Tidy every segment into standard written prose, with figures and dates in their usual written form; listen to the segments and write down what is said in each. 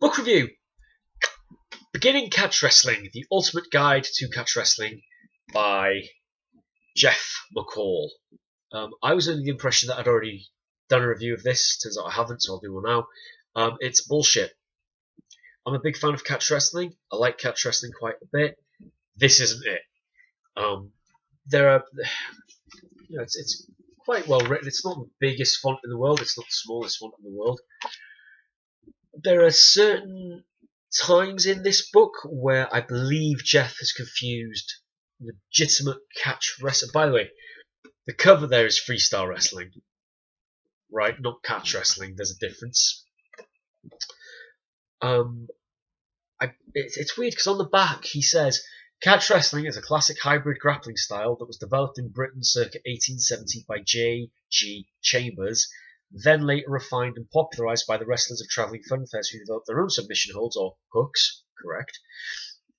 Book review. Beginning Catch Wrestling, The Ultimate Guide to Catch Wrestling by Jeff McCall. I was under the impression that I'd already done a review of this. Turns out I haven't, so I'll do one now. It's bullshit. I'm a big fan of catch wrestling. I like catch wrestling quite a bit. This isn't it. There are, it's quite well written. It's not the biggest font in the world. It's not the smallest font in the world. There are certain times in this book where I believe Jeff has confused legitimate catch wrestling. By the way, the cover there is freestyle wrestling, right? Not catch wrestling. There's a difference. It's weird because on the back he says catch wrestling is a classic hybrid grappling style that was developed in Britain circa 1870 by J.G. Chambers, then later refined and popularised by the wrestlers of travelling funfairs who developed their own submission holds, or hooks, correct,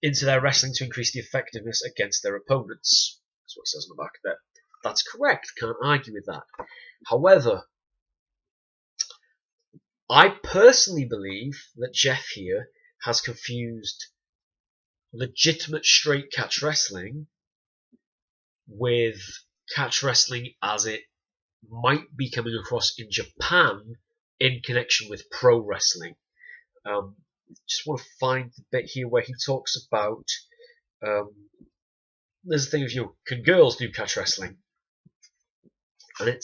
into their wrestling to increase the effectiveness against their opponents. That's what it says on the back there. That's correct, can't argue with that. However, I personally believe that Jeff here has confused legitimate straight catch wrestling with catch wrestling as it might be coming across in Japan in connection with pro wrestling. Just want to find the bit here where he talks about there's a thing of, can girls do catch wrestling? And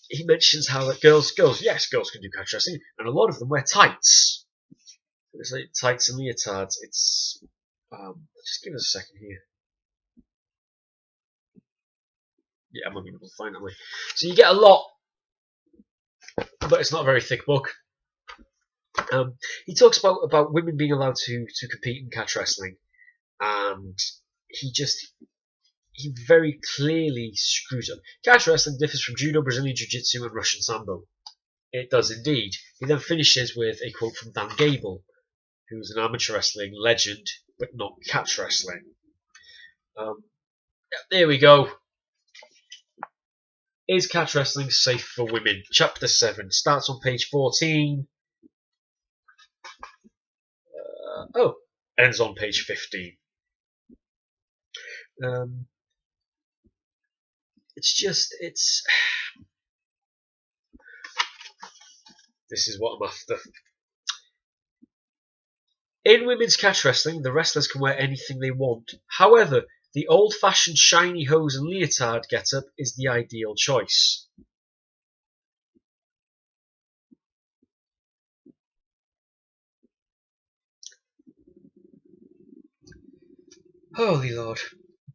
he mentions how that girls can do catch wrestling, and a lot of them wear tights. It's like tights and leotards. It's just give us a second here. Yeah, I'm not going to find that way. So you get a lot, but it's not a very thick book. He talks about women being allowed to compete in catch wrestling, and he very clearly screws up. Catch wrestling differs from judo, Brazilian jiu-jitsu, and Russian sambo. It does indeed. He then finishes with a quote from Dan Gable, who's an amateur wrestling legend, but not catch wrestling. There we go. Is catch wrestling safe for women? Chapter 7 starts on page 14. Ends on page 15. This is what I'm after. In women's catch wrestling, the wrestlers can wear anything they want. However, the old-fashioned shiny hose and leotard get-up is the ideal choice. Holy Lord.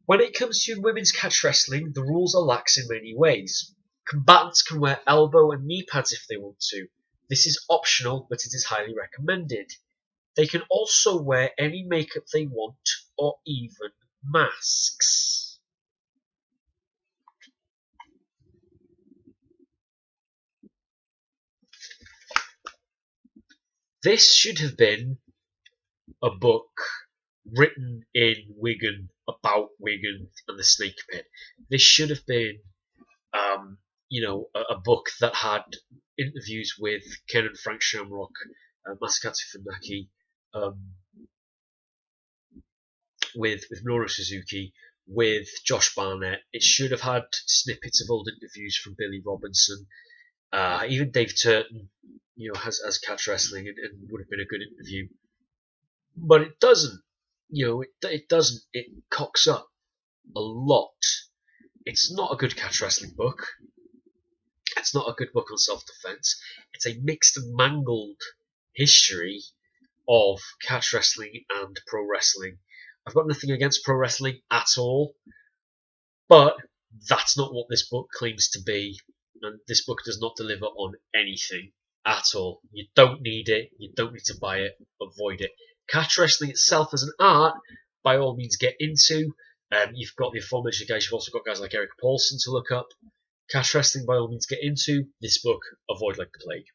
When it comes to women's catch wrestling, the rules are lax in many ways. Combatants can wear elbow and knee pads if they want to. This is optional, but it is highly recommended. They can also wear any makeup they want, or even masks. This should have been a book written in Wigan about Wigan and the Snake Pit. This should have been, a book that had interviews with Ken and Frank Shamrock, Masakatsu Funaki, with Minoru Suzuki, with Josh Barnett. It should have had snippets of old interviews from Billy Robinson. Even Dave Turton, has catch wrestling and would have been a good interview. But it doesn't. It doesn't. It cocks up a lot. It's not a good catch wrestling book. It's not a good book on self-defense. It's a mixed and mangled history of catch wrestling and pro wrestling. I've got nothing against pro wrestling at all, but that's not what this book claims to be, and this book does not deliver on anything at all. You don't need it. You don't need to buy it. Avoid it. Catch wrestling itself as an art, by all means, get into. You've got the aforementioned guys. You've also got guys like Eric Paulson to look up. Catch wrestling, by all means, get into. This book, avoid like the plague.